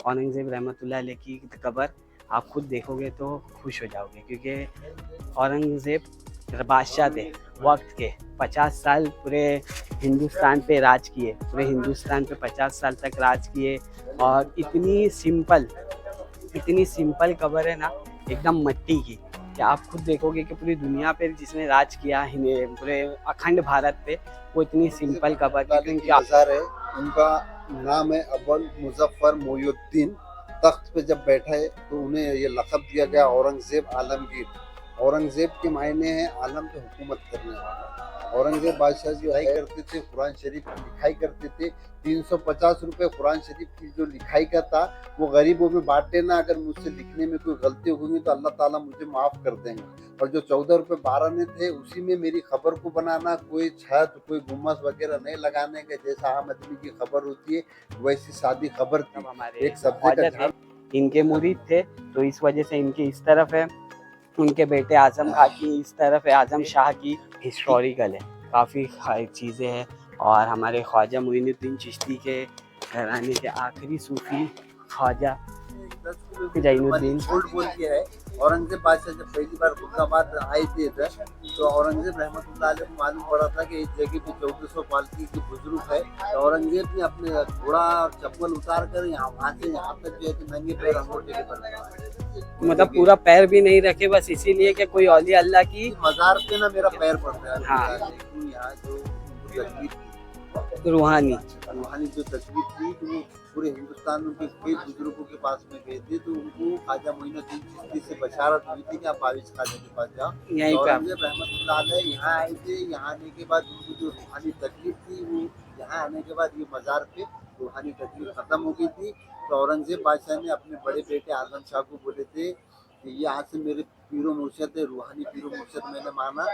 औरंगज़ेब रहमतुल्लाह अलैह की कब्र आप खुद देखोगे तो खुश हो जाओगे, क्योंकि औरंगज़ेब बादशाह थे वक्त के। 50 साल पूरे हिंदुस्तान पे राज किए, पूरे हिंदुस्तान पे 50 साल तक राज किए। और इतनी सिंपल कब्र है ना, एकदम मिट्टी की, कि आप खुद देखोगे कि पूरी दुनिया पे जिसने राज किया पूरे अखंड भारत पे, वो इतनी सिंपल कब्र की मज़ार है। उनका नाम है अब्बल मुजफ्फर मोइनुद्दीन। तख्त पे जब बैठा है तो उन्हें ये लक़ब दिया गया औरंगज़ेब आलमगीर। औरंगज़ेब के मायने हैं आलम पे हुकूमत करने वाला। औरंगज़ेब बादशाह जो है करते थे, कुरान शरीफ की लिखाई करते थे। 350 रुपये कुरान शरीफ की जो लिखाई का था वो गरीबों में बांट देना। अगर मुझसे लिखने में कोई गलती होगी तो अल्लाह ताला मुझे माफ़ कर देंगे। और जो 14 रुपये 12 आने थे उसी में मेरी खबर को बनाना, कोई छत कोई गुम्बद वगैरह नहीं लगाने के, जैसा आम आदमी की खबर होती है वैसी सादी खबर थी। हमारे एक सब्जे का झाड़। इनके मुरीद थे तो इस वजह से इनकी इस तरफ है, उनके बेटे आजम खां की इस तरफ है, आजम शाह की। हिस्टोरिकल है, काफ़ी चीज़ें हैं। और हमारे ख्वाजा मोइनुद्दीन चिश्ती के घराने के आखिरी सूफी ख्वाजा जैनुद्दीन झूठ बोल के है। औरंगजेब बादशाह जब पहली बार खुर्दाबाद आए थे इधर, तो औरंगजेब रहमतुल्लाह अलैह को मालूम पड़ा था कि इस जगह पे 1400 पालकी के बुजुर्ग है। तो औरंगजेब ने अपने घोड़ा और चप्पल उतार कर वहाँ से यहाँ तक जो है कि नंगे पैर अंगूठे के बल, मतलब पूरा पैर भी नहीं रखे, बस इसीलिए कि कोई औलिया अल्लाह की मज़ार पे ना मेरा पैर पड़ रहा है। हाँ, यहाँ जो तस्वीर रूहानी जो तस्वीर थी, तो वो पूरे हिंदुस्तान के कई बुजुर्गों के पास में गए थे, तो उनको ख्वाजा मोइनुद्दीन चिश्ती से बशारत हुई थी कि आप पाविज ख्वाजा के पास जाओ। यहीं पे औरंगजेब रहमतुल्लाह अलैह यहाँ आए थे। यहाँ आने के बाद उनको जो रूहानी तकलीफ थी, वो यहाँ आने के बाद ये मज़ार पे रूहानी तकलीफ खत्म हो गई थी। तो औरंगजेब बादशाह ने अपने बड़े बेटे आजम शाह को बोले थे कि ये आज से मेरे पीरो मुर्शद है, रूहानी पीरो मुर्शद मैंने माना।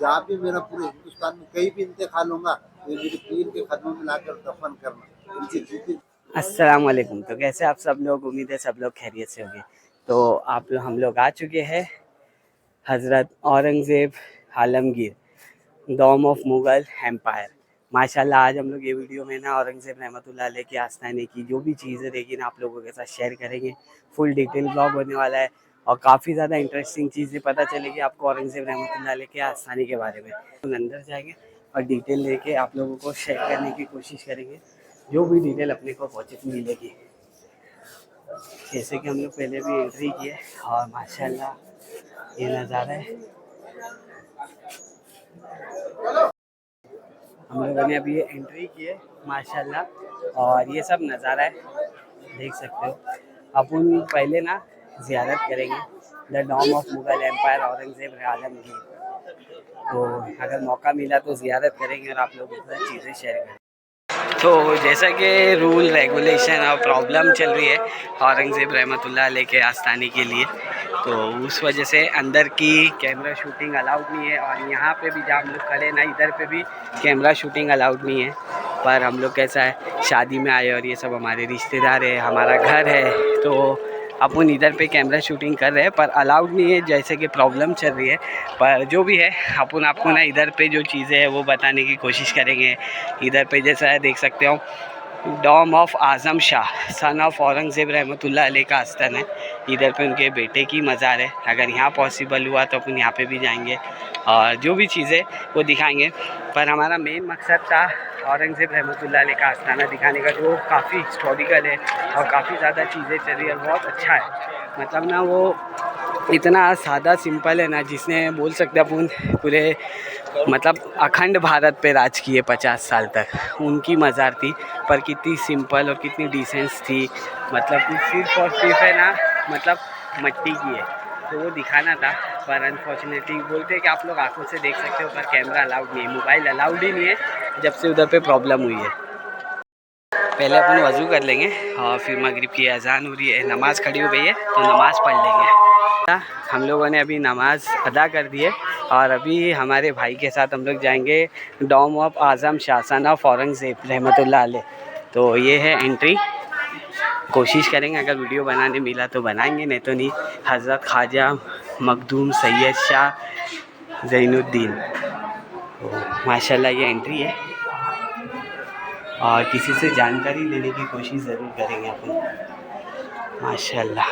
जहाँ भी मेरा पूरे हिंदुस्तान में कहीं भी इंतकाल होगा तो मेरे पीर के कदमों में लाकर दफन करना। उनके जूते। अस्सलाम वालेकुम। तो कैसे आप सब लोग, उम्मीद है सब लोग खैरियत से होंगे। तो हम लोग आ चुके हैं हज़रत Aurangzeb Alamgir, dome of Mughal empire. माशाल्लाह आज हम लोग ये वीडियो में ना औरंगज़ेब रहमतुल्लाह अलैह के आस्थाने की जो भी चीज़ें देखी ना आप लोगों के साथ शेयर करेंगे। फुल डिटेल ब्लॉग होने वाला है और काफ़ी ज़्यादा इंटरेस्टिंग चीज़ें पता चलेगी आपको औरंगज़ेब रहमतुल्लाह अलैह के आस्थाने के बारे में। तो अंदर जाएंगे और डिटेल लेके आप लोगों को शेयर करने की कोशिश करेंगे, जो भी डिटेल अपने को पॉजिटिव मिलेगी। जैसे कि हम लोग पहले भी एंट्री किए और माशाल्लाह ये नज़ारा है। हम लोगों ने अभी ये एंट्री की है माशाल्लाह, और ये सब नज़ारा है, देख सकते हो। अपन पहले ना ज़ियारत करेंगे the dome of Mughal empire Aurangzeb Alamgir. तो अगर मौका मिला तो ज़ियारत करेंगे और आप लोगों के साथ चीज़ें शेयर करेंगे। तो जैसा कि रूल रेगुलेशन और प्रॉब्लम चल रही है औरंगज़ेब रहमतुल्लाह अलैह के आस्थाने के लिए, तो उस वजह से अंदर की कैमरा शूटिंग अलाउड नहीं है। और यहाँ पे भी जहाँ हम लोग खड़े ना, इधर पे भी कैमरा शूटिंग अलाउड नहीं है। पर हम लोग कैसा है, शादी में आए और ये सब हमारे रिश्तेदार है, हमारा घर है, तो अपन इधर पे कैमरा शूटिंग कर रहे हैं, पर अलाउड नहीं है जैसे कि प्रॉब्लम चल रही है। पर जो भी है अपन आपको ना इधर पे जो चीज़ें हैं वो बताने की कोशिश करेंगे। इधर पे जैसा है देख सकते हो, dome of Azam Shah son of Aurangzeb रहमतुल्लाह अलैह का आस्थान है। इधर पे उनके बेटे की मज़ार है। अगर यहाँ पॉसिबल हुआ तो अपन यहाँ पे भी जाएंगे और जो भी चीज़ें वो दिखाएंगे। पर हमारा मेन मकसद था औरंगज़ेब रहमतुल्लाह अलैह का आस्थाना दिखाने का, जो काफ़ी हिस्टोरिकल है और काफ़ी ज़्यादा चीज़ें चल रही है, बहुत अच्छा है। मतलब ना वो इतना सादा सिंपल है ना, जिसने बोल सकते अपन पूरे मतलब अखंड भारत पे राज किए 50 साल तक, उनकी मज़ार थी। पर कितनी सिंपल और कितनी डिसेंस थी, मतलब कि सिर्फ और सिर्फ है ना, मतलब मिट्टी की है, तो वो दिखाना था। पर अनफॉर्चुनेटली बोलते हैं कि आप लोग आंखों से देख सकते हो, पर कैमरा अलाउड नहीं है, मोबाइल अलाउड ही नहीं है जब से उधर पे प्रॉब्लम हुई है। पहले अपन वज़ू कर लेंगे और फिर मगरिब की अजान हो रही है, नमाज़ खड़ी हो गई है तो नमाज़ पढ़ लेंगे। हम लोगों ने अभी नमाज़ अदा कर दी है और अभी हमारे भाई के साथ हम लोग जाएंगे dome of Azam Shah son of Aurangzeb रहमतुल्लाह अलैह। तो ये है एंट्री, कोशिश करेंगे अगर वीडियो बनाने मिला तो बनाएंगे, नहीं तो नहीं। हज़रत ख्वाजा मखदूम सैयद शाह ज़ैनुद्दीन, माशाल्लाह ये एंट्री है। और किसी से जानकारी लेने की कोशिश ज़रूर करेंगे अपन। माशाल्लाह।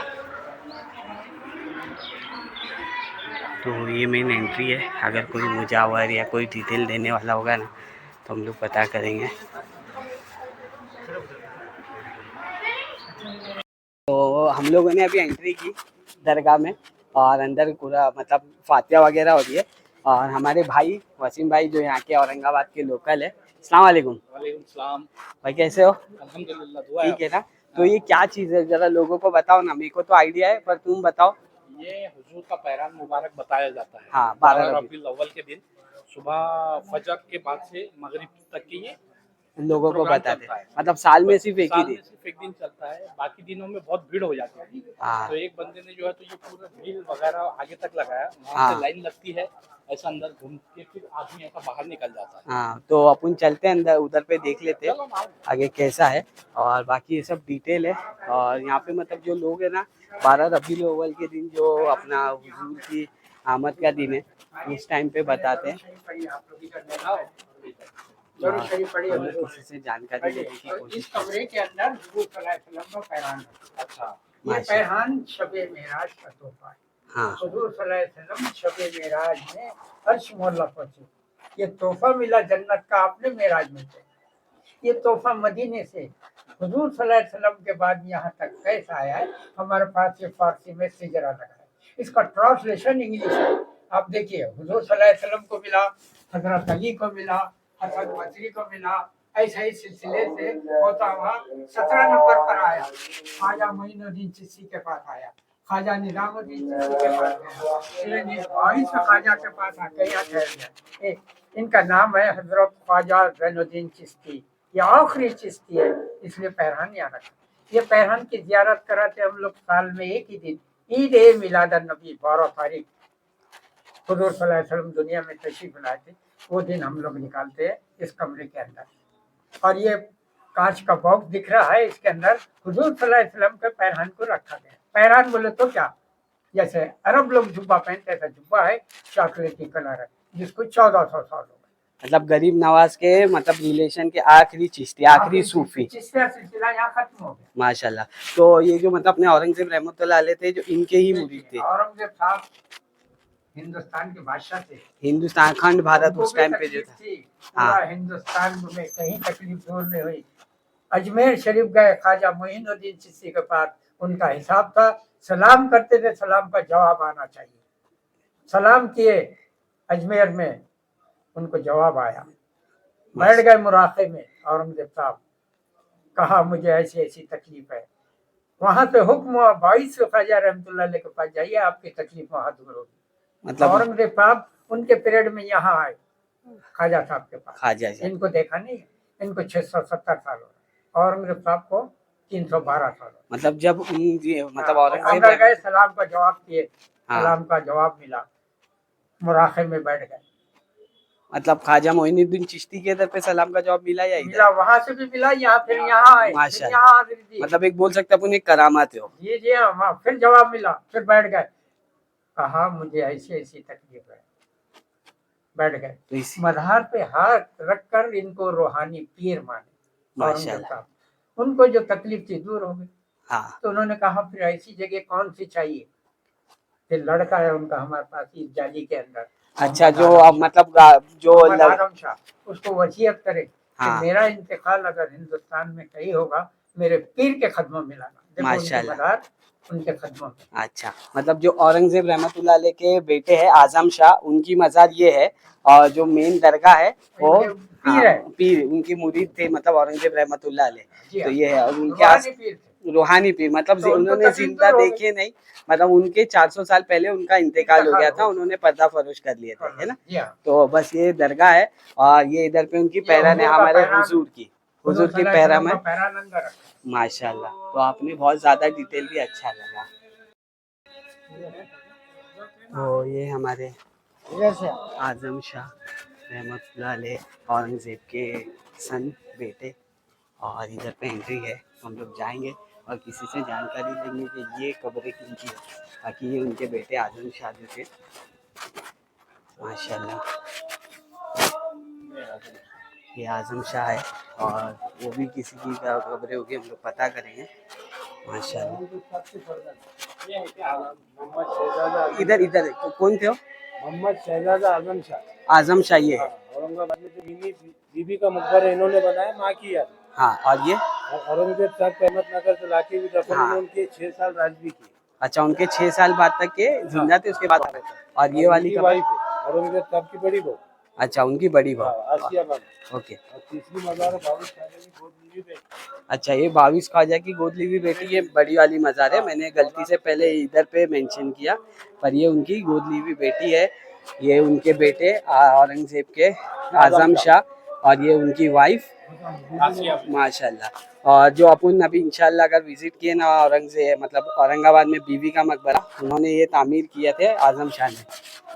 तो ये मेन एंट्री है। अगर कोई मुजावर या कोई डिटेल देने वाला होगा ना तो हम लोग पता करेंगे। तो हम लोगों ने अभी एंट्री की दरगाह में और अंदर पूरा मतलब फातिहा वगैरह हो रही है। और हमारे भाई वसीम भाई जो यहाँ के औरंगाबाद के लोकल है। अस्सलाम वालेकुम। वालेकुम सलाम। भाई कैसे हो? अल्हम्दुलिल्लाह, दुआ है। ठीक है ना? तो ये क्या चीज़ है जरा लोगों को बताओ ना। मेरे को तो आइडिया है पर तुम बताओ। ये हुजूर का पैरान मुबारक बताया जाता है। हाँ, 12 12 रबीउल अव्वल के दिन सुबह फजर के बाद से मगरिब तक की ये लोगों को प्रोग्राम बताते चलता है। मतलब साल में सिर्फ एक ही साल दिन। में सिर्फ एक दिन चलता है, बाकी दिनों में बहुत भीड़ हो जाती है। हाँ। तो एक बंदे ने जो है तो ये पूरा भीड़ वगैरह आगे तक लगाया, वहाँ हाँ। से लाइन लगती है, ऐसा अंदर घूम के फिर आदमी ऐसा बाहर निकल जाता है। हाँ, तो अपन चलते हैं अंदर, उधर पे देख लेते हैं चलो ना। आगे कैसा है। और बाकी ये सब डिटेल है। और यहाँ पे मतलब जो लोग है ना 12 रबीउल अव्वल के दिन जो अपना हुजूर की आमद का दिन है इस टाइम पे बताते हैं। और हम लोग किसी से जानकारी लेने की कोशिश इस कमरे के अंदर हुजूर सल्लल्लाहु अलैहि वसल्लम का पैरान है। अच्छा, ये माशा- पैरान शबे मेराज का तोहफा है। हाँ हुजूर सल्लल्लाहु अलैहि वसल्लम शबे मेराज में अर्श मोहल्ला पहुंचे। ये तोहफा मिला जन्नत का, आपने मेराज में से। ये तोहफा मदीने से हुजूर सल्लल्लाहु अलैहि वसल्लम के बाद यहाँ तक कैसे आया है, हमारे पास ये फारसी में सिजरा लगा है। इसका ट्रांसलेशन इंग्लिश है। आप देखिए, हुजूर सल्लल्लाहु अलैहि वसल्लम को मिला, हजरत अली को मिला, हसन बसरी को मिला, ऐसा ही सिलसिले से होता हुआ 17 नंबर पर आया। ख्वाजा मोइनुद्दीन चिश्ती के पास आया, ख्वाजा निजामुद्दीन चिश्ती के पास गया, 22 ख्वाजा के पास आके यहाँ ठहर गया। इनका नाम है हजरत ख्वाजा जैनुद्दीन चिश्ती। ये आखिरी चिश्ती है, इसलिए पैरहान यहाँ रखा। ये पैरहान की जियारत कराते हम लोग साल में एक ही दिन, ईद ए मिलादुन नबी 12 तारीख हुजूर सल्लल्लाहु अलैहि वसल्लम दुनिया में तशरीफ लाए थे, वो दिन हम लोग निकालते हैं इस कमरे के अंदर। और ये कांच का बॉक्स दिख रहा है, इसके अंदर हुजूर सल्लल्लाहु अलैहि वसल्लम के पैरहान को रखा गया। पैरहान बोले तो क्या, जैसे अरब लोग जुब्बा पहनते ऐसा जुब्बा है, चॉकलेटी कलर है, जिसको 1400 साल हो गए। मतलब गरीब नवाज के मतलब रिलेशन के आखिरी चिश्ती, आखिरी सूफी। चिश्तिया सिलसिला यहाँ खत्म हो गया। माशाल्लाह। तो ये जो मतलब अपने औरंगजेब रहमतुल्लाह अलैह थे जो इनके ही मुरीद थे। औरंगजेब साहब हिंदुस्तान के बादशाह थे। हिंदुस्तान अखंड भारत उनको उस भी टाइम पे जो तकलीफ था। थी, हाँ। पूरा हिंदुस्तान में कहीं तकलीफ दूर नहीं हुई। अजमेर शरीफ गए ख्वाजा मोइनुद्दीन चिश्ती के पास, उनका हिसाब था सलाम करते थे, सलाम का जवाब आना चाहिए। सलाम किए अजमेर में, उनको जवाब आया। बैठ गए मुराखे में औरंगजेब साहब, कहा मुझे ऐसी ऐसी तकलीफ है। वहां से हुक्म हुआ 22 ख्वाजा रहमतुल्लाह अलैह के पास जाइए, आपकी तकलीफ वहां दूर होगी। मतलब औरंगजेब साहब उनके पीरियड में यहाँ आए ख्वाजा साहब के पास। खाजा जी। इनको देखा नहीं, इनको 670 साल हो रहे, औरंगजेब साहब को 312 साल हो। मतलब जब मतलब अंदर औरंगजेब गए, सलाम का जवाब दिए, हाँ। सलाम का जवाब मिला, मुराखे में बैठ गए। मतलब ख्वाजा मोइनुद्दीन चिश्ती के इधर पे सलाम का जवाब मिला या इधर? मिला, वहां से भी मिला, यहाँ फिर यहाँ आए, फिर माशाल्लाह। यहाँ हाजिरी दी। मतलब एक बोल सकते अपन एक करामात हो। जी हाँ, फिर जवाब मिला, फिर बैठ गए, कहा मुझे ऐसी ऐसी तकलीफ है, बैठ गए। तो इसी मधार पे हाथ रखकर इनको रूहानी पीर माने औरंगजेब माशाल्लाह। साहब। उनको जो तकलीफ थी दूर हो गई। हाँ तो उन्होंने कहा फिर ऐसी जगह कौन सी चाहिए। फिर लड़का है उनका हमारे पास इस जाली के अंदर, अच्छा जो अब मतलब जो आदम शाह, उसको वसीयत करे कि हाँ। मेरा इंतकाल अगर हिंदुस्तान में कहीं होगा, मेरे पीर के कदमों में लाना। देखो उनके माशाल्लाह। मदार उनके कदमों में। अच्छा मतलब जो औरंगजेब रहमतुल्लाह अलैह के बेटे हैं आजम शाह, उनकी मजार ये है। और जो मेन दरगाह है वो इनके पीर है। पीर उनकी मुरीद थे मतलब औरंगजेब रहमतुल्लाह अलैह। जी तो हाँ। ये है और उनके रूहानी पीर थे। रूहानी पीर मतलब तो उनको उन्होंने तकलीफ जिंदा दूर हो गई। देखे नहीं, मतलब उनके 400 साल पहले उनका इंतकाल हो गया था, इंतकाल हो उन्होंने पर्दा फरोश कर लिए थे, है ना। जी हाँ। तो बस ये दरगाह है और ये इधर पे उनकी पैरान है हुजूर का हमारे पैरान। हुजूर की हुजूर पैरा में। पैरान अंदर रखा। माशाल्लाह। तो आपने बहुत ज्यादा डिटेल भी अच्छा लगा। तो ये हमारे आजम शाह रहमतुल्लाह अलैह औरंगजेब के सन बेटे। और इधर पे एंट्री है, तो हम लोग जाएंगे और किसी से जानकारी लेंगे कि ये कब्र किनकी है। बाकी ये उनके बेटे आजम शाह जो थे। माशाल्लाह ये आजम शाह है और वो भी किसी की कब्र होगी, हम लोग पता करेंगे। माशाल्लाह। ये है क्या मोहम्मद शहजादा इधर इधर कौन थे हो? मोहम्मद शहजादा आजम शाह। आजम शाह ये है। औरंगाबाद में जो बीबी का मकबरा इन्होंने बनाया माँ की याद। हाँ, और ये? और औरंगजेब साहब को अहमदनगर से लाके भी दफन हाँ। उनके 6 साल राज भी की। अच्छा, उनके 6 साल बाद तक के जिंदा थे, उसके बाद। और ये वाली उनकी कब? वाइफ है औरंगजेब साहब की बड़ी बहू। अच्छा, उनकी बड़ी बहू। आसिया बानो। ओके। और तीसरी मजार है बाबू शाह की गोद लीवी बेटी। अच्छा, ये 22 ख्वाजा की गोद ली हुई बेटी, ये बड़ी वाली मज़ार है। मैंने गलती से पहले इधर पे मेंशन किया, पर ये उनकी गोद ली हुई बेटी है। ये उनके बेटे औरंगजेब के आजम शाह, और ये उनकी वाइफ आसिया। माशाल्लाह। और जो अपन अभी इंशाल्लाह अगर विजिट किए ना औरंगजेब मतलब औरंगाबाद में बीबी का मकबरा, उन्होंने ये तामीर किए थे आजम शाह ने।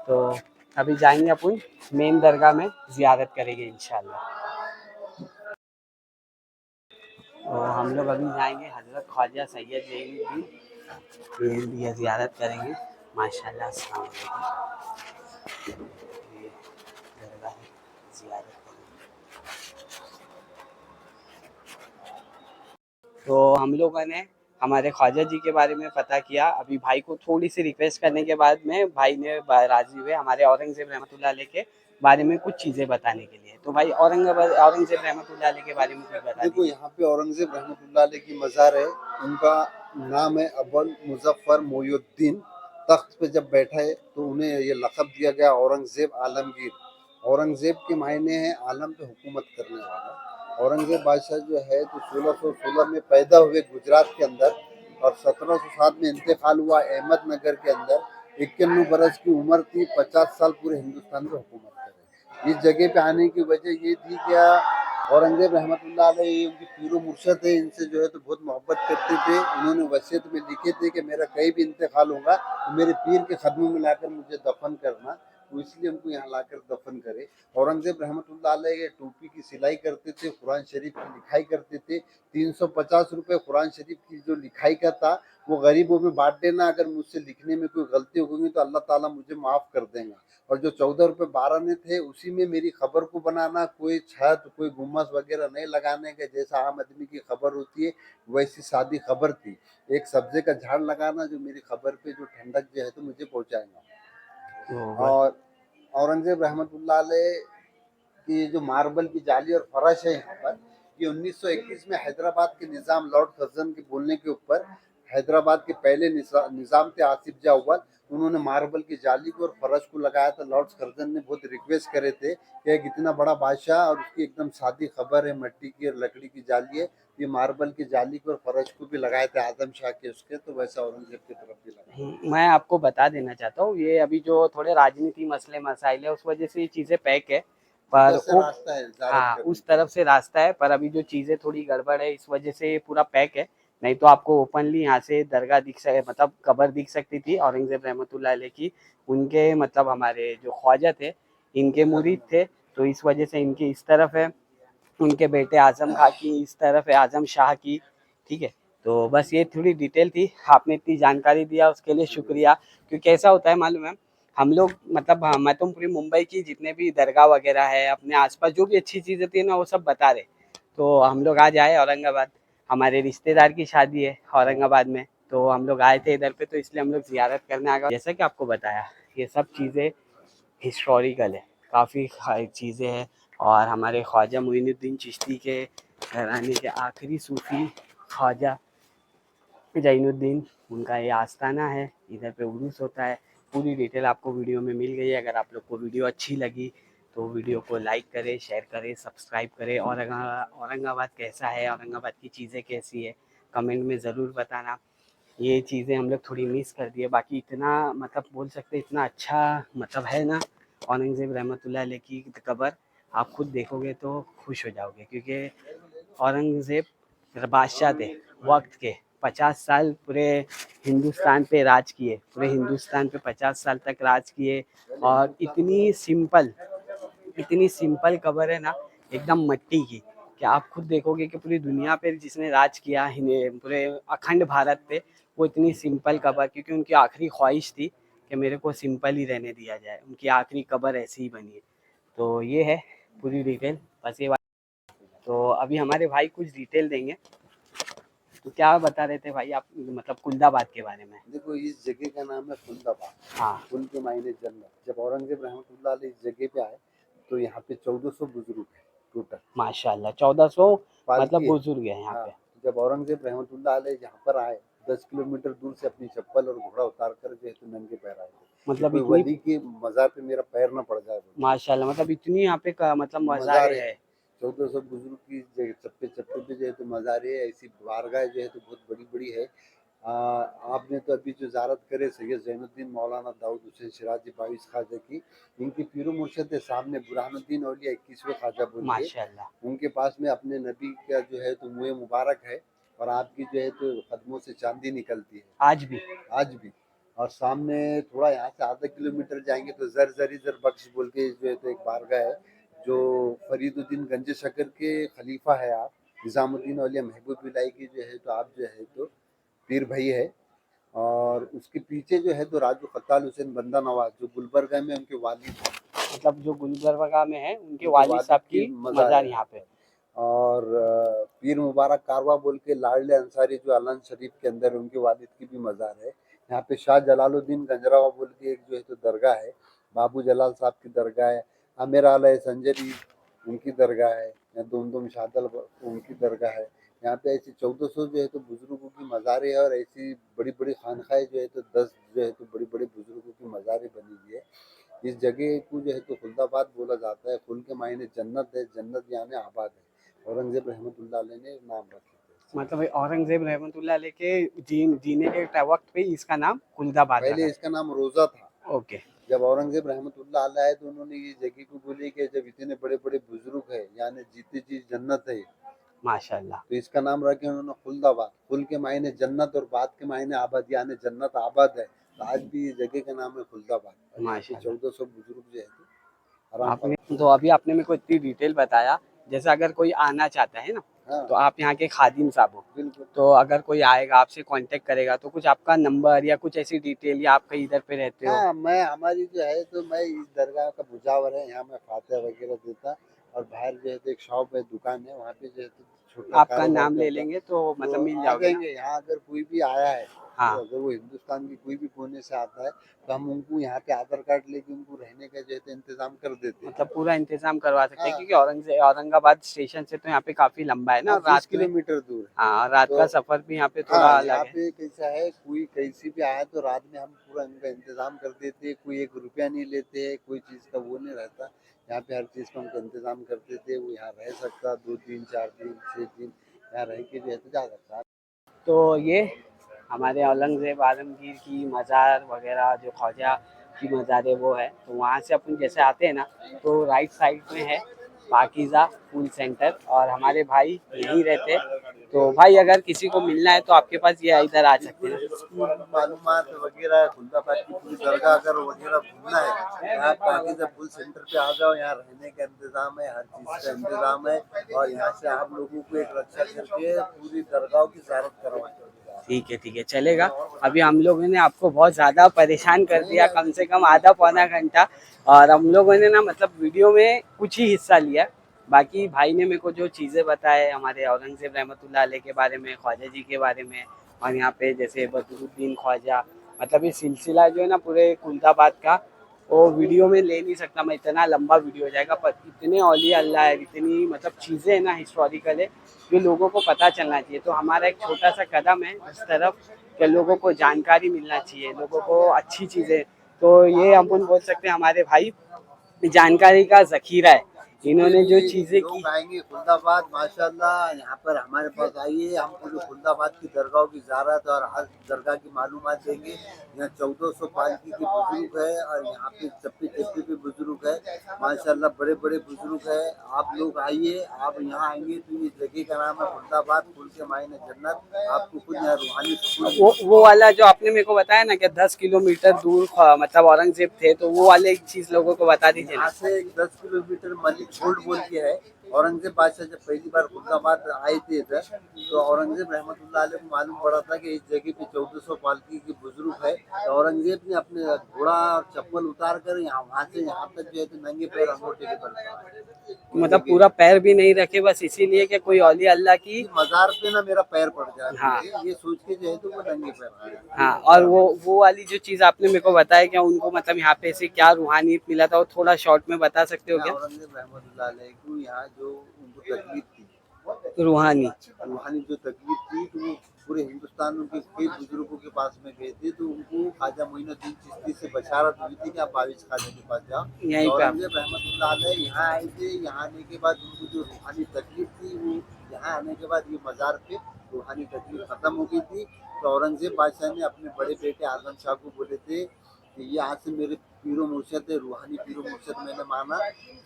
तो अभी जाएंगे अपन मेन दरगाह में, ज़ियारत करेंगे इंशाल्लाह। तो हम लोग अभी जाएंगे हज़रत ख्वाजा सैयद ज़ैनुद्दीन, ये ज़ियारत करेंगे माशाल्लाह। अस्सलाम वालेकुम। ये दरगाह है, ज़ियारत करेंगे। तो हम लोगों ने हमारे ख्वाजा जी के बारे में पता किया। अभी भाई को थोड़ी सी रिक्वेस्ट करने के बाद में भाई ने राजी हुए हमारे औरंगजेब रहमतुल्लाह अलैह के बारे में कुछ चीज़ें बताने के लिए। तो भाई औरंगजेब रहमतुल्लाह अलैह के बारे में कुछ बता देखो, दीजिए। यहाँ पे औरंगजेब रहमतुल्लाह अलैह की मज़ार है। उनका नाम है अव्वल मुजफ्फर मोयुद्दीन। तख्त पे जब बैठा है तो उन्हें ये लक़ब दिया गया औरंगजेब आलमगीर। औरंगजेब के मायने हैं आलम पे हुकूमत करने वाला। औरंगजेब बादशाह जो है तो 1616 में पैदा हुए गुजरात के अंदर, और 1707 में इंतकाल हुआ अहमदनगर के अंदर। 91 बरस की उम्र थी, 50 साल पूरे हिंदुस्तान पे हुकूमत करे। इस जगह पे आने की वजह ये थी क्या, औरंगजेब रहमतुल्लाह अलैह उनकी पीरो मुर्शद है, इनसे जो है तो बहुत मोहब्बत करते थे। उन्होंने वसीयत में लिखे थे कि मेरा कहीं भी इंतकाल होगा तो मेरे पीर के खदमों में लाकर मुझे दफन करना, तो इसलिए उनको यहाँ लाकर दफन करे। औरंगजेब रहमतुल्लाह अलैह टोपी की सिलाई करते थे, कुरान शरीफ की लिखाई करते थे। 350 रुपये कुरान शरीफ की जो लिखाई का था वो गरीबों में बांट देना, अगर मुझसे लिखने में कोई गलती होगी तो अल्लाह ताला मुझे माफ़ कर देगा। और जो 14 रुपये 12 ने थे उसी में मेरी खबर को बनाना, कोई छत कोई गुम्मस वगैरह नहीं लगाने के, जैसा आम आदमी की खबर होती है वैसी सादी खबर थी। एक सब्जे का झाड़ लगाना जो मेरी खबर पे जो ठंडक जो है तो मुझे पहुंचाएगा। और औरंगजेब रहमतुल्लाह अलैह की जो मार्बल की जाली और फर्श है यहाँ पर, ये 1921 में हैदराबाद के निज़ाम लॉर्ड कर्जन के बोलने के ऊपर, हैदराबाद के पहले निज़ाम थे आसिफ जा अव्वल, उन्होंने मार्बल की जाली को और फर्श को लगाया था। लॉर्ड कर्जन ने बहुत रिक्वेस्ट करे थे कि एक इतना बड़ा बादशाह और उसकी एकदम सादी खबर है, मिट्टी की और लकड़ी की जाली है, ये मार्बल की जाली को और फर्श को भी लगाए थे आजम शाह के उसके, तो वैसा औरंगजेब की तरफ भी लगा। मैं आपको बता देना चाहता हूँ, ये अभी जो थोड़े राजनीति मसले मसाइल है उस वजह से ये चीज़ें पैक है, पर उधर से वो रास्ता है ज़्यारत हाँ करने उस तरफ से रास्ता है, पर अभी जो चीज़ें थोड़ी गड़बड़ है इस वजह से ये पूरा पैक है। नहीं तो आपको ओपनली यहाँ से दरगाह दिख सके, मतलब कब्र दिख सकती थी औरंगजेब रहमतुल्लाह अलैह की। उनके मतलब हमारे जो ख्वाजा थे इनके मुरीद थे, तो इस वजह से इनकी इस तरफ है, उनके बेटे आजम खां की इस तरफ है, आजम शाह की। ठीक है, तो बस ये थोड़ी डिटेल थी, आपने इतनी जानकारी दिया उसके लिए शुक्रिया। क्योंकि ऐसा होता है मालूम है, हम लोग मतलब मैं तो पूरी मुंबई की जितने भी दरगाह वगैरह है अपने आसपास जो भी अच्छी चीज़ होती है ना वो सब बता रहे। तो हम लोग आज आए औरंगाबाद, हमारे रिश्तेदार की शादी है औरंगाबाद में, तो हम लोग आए थे इधर पे, तो इसलिए हम लोग ज़ियारत करने आ गए। जैसा कि आपको बताया ये सब चीज़ें हिस्टोरिकल है, काफ़ी चीज़ें हैं। और हमारे ख्वाजा मोइनुद्दीन चिश्ती के घराने के आखिरी सूफ़ी ख्वाजा ज़ैनुद्दीन, उनका ये आस्थाना है, इधर पे उरूस होता है। पूरी डिटेल आपको वीडियो में मिल गई है। अगर आप लोग को वीडियो अच्छी लगी तो वीडियो को लाइक करें, शेयर करें, सब्सक्राइब करें। और औरंगाबाद कैसा है, औरंगाबाद की चीज़ें कैसी है, कमेंट में ज़रूर बताना। ये चीज़ें हम लोग थोड़ी मिस कर दिए, बाकी इतना मतलब बोल सकते इतना अच्छा मतलब है ना औरंगज़ेब रहमतुल्लाह अलैह की कब्र, आप खुद देखोगे तो खुश हो जाओगे। क्योंकि औरंगज़ेब बादशाह थे वक्त के, 50 साल पूरे हिंदुस्तान पे राज किए, पूरे हिंदुस्तान पे 50 साल तक राज किए। और इतनी सिंपल कब्र है ना, एकदम मिट्टी की, कि आप खुद देखोगे कि पूरी दुनिया पे जिसने राज किया पूरे अखंड भारत पे, वो इतनी सिंपल कब्र, क्योंकि उनकी आखिरी ख्वाहिश थी कि मेरे को सिंपल ही रहने दिया जाए, उनकी आखिरी कब्र ऐसी ही बनी है। तो ये है पूरी डिटेल, बस ये बात। तो अभी हमारे भाई कुछ डिटेल देंगे, तो क्या बता रहे थे भाई आप, मतलब कुल्दाबाद के बारे में? देखो इस जगह का नाम है खुलदाबाद। हाँ कुल के मायने जन्नत। जब औरंगजेब रहमतुल्लाह अलैह इस जगह पे आए तो यहाँ पे 1400 बुजुर्ग है टोटल। माशाल्लाह, 1400 मतलब पालकी है। बुजुर्ग है यहाँ हाँ, पे। जब औरंगजेब रहमतुल्लाह अलैह यहाँ पर आए 10 किलोमीटर दूर से अपनी चप्पल और घोड़ा उतार कर जो है तो नंगे पैर आए थे। मतलब कोई इतनी वली के मज़ार पे मेरा पैर ना पड़ जाए। माशाल्लाह, मतलब इतनी यहाँ पे मतलब मज़ार मज़ारे है। है। 1400 बुजुर्ग की चप्पे चप्पे पे जो है तो मज़ारे है। ऐसी बारगाह जो है तो बहुत बड़ी बड़ी है। आपने तो अभी जो ज़ियारत करे सैयद ज़ैनुद्दीन मौलाना दाऊद हुसैन सिराजी 22 ख्वाजा की, इनके पीरो मुर्शद है सामने बुरहानुद्दीन औलिया 21वें ख्वाजा बोल के, माशाल्लाह, उनके पास में अपने नबी का जो है तो मुँह मुबारक है और आपकी जो है तो कदमों से चांदी निकलती है आज भी। आज भी। और सामने थोड़ा यहाँ से आधा किलोमीटर जाएंगे तो जर बख्श बोल के जो है तो एक बारगाह है जो फरीदुद्दीन गंज शकर के खलीफा है। आप निज़ामुद्दीन औलिया महबूब इलाही की जो है तो आप जो है तो पीर भाई है। और उसके पीछे जो है तो राजू खत्ताल हुसैन बंदा नवाज जो गुलबर्गा में उनके वालिद हैं। मतलब जो गुलबर्गा में है उनके उनके वालिद साहब की मज़ार मज़ार है। यहाँ पे। और पीर मुबारक कारवा बोल के लाडले अंसारी जो अलन शरीफ के अंदर उनके वालिद की भी मज़ार है। यहाँ पे शाह जलालुद्दीन गंजरावा बोल के एक जो है तो दरगाह है। बाबू जलाल साहब की दरगाह है। आमिर आला संजरी उनकी दरगाह है। या दुमदुम शादल उनकी दरगाह है। यहाँ पे ऐसी 1400 जो है तो बुजुर्गों की मज़ारें है और ऐसी बड़ी बड़ी खानखाएं जो है तो 10 जो है तो बड़ी बड़ी बुजुर्गों की मज़ारें बनी हुई है। इस जगह को जो है तो खुलदाबाद बोला जाता है। खुल के मायने जन्नत है, जन्नत यानी आबाद है। औरंगजेब रहमतुल्लाह अलैह ने नाम रखे थे। मतलब औरंगजेब रहमतुल्लाह अलैह के जीने के वक्त पे इसका नाम कुल्दाबाद पहले रखा। इसका नाम रोजा था। ओके। जब औरंगजेब रहमतुल्लाह अलैह आए तो उन्होंने ये जगह को बोली कि जब इतने बड़े बड़े बुजुर्ग है यानी जीती जी जन्नत है माशाल्लाह, तो इसका नाम रखे उन्होंने खुलदाबाद। खुल के मायने जन्नत और बाद के मायने आबाद यानी जन्नत आबाद है। तो आज भी ये जगह का नाम है खुलदाबाद। और यहाँ पे माशाल्लाह। 1400 बुजुर्ग जो है तो आराम आपने तो अभी आपने मेरे को इतनी डिटेल बताया, जैसे अगर कोई आना चाहता है ना, हाँ तो आप यहाँ के खादिम साहब हो, बिल्कुल। तो अगर कोई आएगा आपसे कांटेक्ट करेगा तो कुछ आपका नंबर या कुछ ऐसी डिटेल, या आप कहीं इधर पे रहते हो? हाँ मैं हमारी जो है तो मैं इस दरगाह का मुजावर है। यहाँ मैं फातिहा वगैरह देता और बाहर जो है तो एक शॉप है, दुकान है, वहाँ पे जो है तो छोटा आपका कारोबार नाम ले करता। लेंगे तो मतलब तो मिल आ जाओगे ना? जाएंगे। यहाँ अगर कोई भी आया है हाँ। तो अगर वो हिंदुस्तान की कोई भी कोने से आता है तो हम उनको यहाँ पे आधार कार्ड लेके उनको रहने का जो है तो इंतजाम कर देते हैं। मतलब पूरा इंतजाम करवा सकते हैं, हाँ। क्योंकि औरंगाबाद स्टेशन से तो यहाँ पे काफी लंबा है ना, और 20 रात में। किलोमीटर दूर है। हाँ, रात का तो सफर भी यहाँ पे थोड़ा हाँ अलग यहाँ है। पे कैसा है कोई कैसी भी आया तो रात में हम पूरा इनका इंतजाम कर देते हैं। कोई 1 रुपया नहीं लेते हैं, कोई चीज़ का वो नहीं रहता। यहाँ पे हर चीज़ का उनका इंतजाम कर देते हैं। वो यहाँ रह सकता 2 दिन 4 दिन 6 दिन यहाँ रह के जो है तो जा सकता है। तो ये हमारे औरंगजेब आलमगीर की मज़ार वगैरह, जो ख्वाजा की मज़ार है वो है। तो वहाँ से अपन जैसे आते हैं ना, तो राइट साइड में है पाकीज़ा फूल सेंटर, और हमारे भाई यहीं रहते हैं। तो भाई अगर किसी को मिलना है तो आपके पास ये इधर आ सकते हैं। इसकी मालूमात वगैरह खुलदाबाद की पूरी दरगाह अगर वगैरह घूमना है यहाँ पाकीज़ा फूल सेंटर पे आ जाओ। यहाँ रहने का इंतजाम है, हर चीज़ का इंतजाम है। और यहाँ से आप लोगों को एक रक्षा करके पूरी दरगाह की ज़ियारत करवाएंगे। ठीक है, चलेगा। अभी हम लोगों ने आपको बहुत ज़्यादा परेशान कर दिया, कम से कम आधा पौना घंटा, और हम लोगों ने ना मतलब वीडियो में कुछ ही हिस्सा लिया। बाकी भाई ने मेरे को जो चीज़ें बताए हमारे औरंगजेब रहमतुल्लाह अलैह के बारे में, ख्वाजा जी के बारे में, और यहाँ पे जैसे बदरुद्दीन ख्वाजा, मतलब ये सिलसिला जो है ना पूरे कुल्दाबाद का, वो वीडियो में ले नहीं सकता मैं, इतना लंबा वीडियो हो जाएगा। पर इतने औलिया अल्लाह है, इतनी मतलब चीज़ें हैं ना हिस्टोरिकल है, जो लोगों को पता चलना चाहिए। तो हमारा एक छोटा सा कदम है उस तरफ कि लोगों को जानकारी मिलना चाहिए, लोगों को अच्छी चीज़ें। तो ये अपन बोल सकते हैं हमारे भाई जानकारी का ज़खीरा है, इन्होंने जो चीज़ें की। लोग आएंगे खुलदाबाद माशाल्लाह यहाँ पर हमारे पास आइए। हम पूरे खुलदाबाद की दरगाहों की ज़ियारत और हर दरगाह की मालूमात देंगे। यहाँ 1400 पालकी के बुजुर्ग है और यहाँ पे चप्पे चप्पे पे बुजुर्ग है माशाल्लाह, बड़े बड़े बुजुर्ग है। आप लोग आइए। आप यहाँ आएंगे तो ये जगह का नाम है खुलदाबाद। खुल के मायने जन्नत। आपको खुद यहाँ रूहानी सुकून। वो वाला जो आपने मेरे को बताया ना कि 10 किलोमीटर दूर मतलब औरंगजेब थे, तो वो वाले चीज़ लोगों को बता दीजिए ना। यहाँ से 10 किलोमीटर मलिक छोड़ बोल के है। औरंगजेब बादशाह जब पहली बार खुर्दाबाद आए थे इधर, तो औरंगजेब रहमतुल्लाह अलैह को मालूम पड़ा था कि इस जगह पे 1400 पालकी की बुजुर्ग है। तो औरंगजेब ने अपने घोड़ा और चप्पल उतार कर यहाँ वहाँ से यहाँ तक जो है तो नंगे पैर अंगूठे के बल मतलब पूरा पैर भी नहीं रखे बस इसीलिए कि कोई औली अल्लाह की। मजार पे ना मेरा पैर पड़ जाए, हाँ। ये सोच के जो है तो वो नंगे पैर आया। हाँ, और वो वाली जो चीज आपने मेरे को बताया क्या उनको मतलब यहाँ पे से क्या रूहानियत मिला था वो थोड़ा शॉर्ट में बता सकते हो क्या? औरंगजेब रहमतुल्लाह अलैह को यहाँ जो उनको तकलीफ थी, रूहानी रूहानी जो तकलीफ थी, तो वो पूरे हिंदुस्तान में उनके कई बुजुर्गों के पास में गए थे, तो उनको ख्वाजा मोइनुद्दीन चिश्ती से बशारत हुई थी कि आप बाविज ख्वाजा के पास जाओ। यहीं तो पे औरंगजेब रहमतुल्लाह अलैह यहाँ आए थे। यहाँ आने के बाद उनको जो रूहानी तकलीफ थी, वो यहाँ आने के बाद ये मजार पे रूहानी तकलीफ खत्म हो गई थी। तो औरंगजेब बादशाह ने अपने बड़े बेटे आजम शाह को बोले थे कि ये आज से मेरे पीरो मुर्शद है, रूहानी पीरो मुर्शद मैंने माना।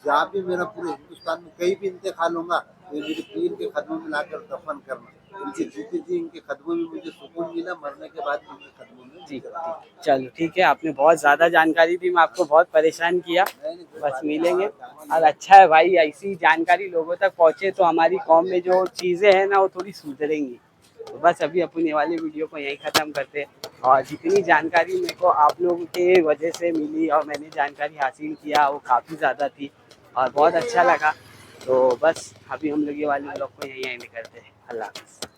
जहाँ भी मेरा पूरे हिंदुस्तान में कहीं भी इंतकाल होगा तो ये मेरे पीर के कदमों में लाकर दफन करना। इनके जीते जी इनके कदमों में मुझे सुकून मिला, मरने के बाद भी इनके कदमों में। जी चलो ठीक है, आपने बहुत ज़्यादा जानकारी दी, मैं आपको बहुत परेशान किया, बस मिलेंगे। और अच्छा है भाई ऐसी जानकारी लोगों तक पहुँचे तो हमारी कौम में जो चीज़ें हैं ना वो थोड़ी सुधरेंगी। तो बस अभी अपन ये वाली वीडियो को यहीं ख़त्म करते हैं। और जितनी जानकारी मेरे को आप लोगों के वजह से मिली और मैंने जानकारी हासिल किया वो काफ़ी ज़्यादा थी और बहुत अच्छा लगा। तो बस अभी हम लोग ये वाले ब्लॉग को यहीं एंड करते हैं। अल्लाह हाफ़िज़।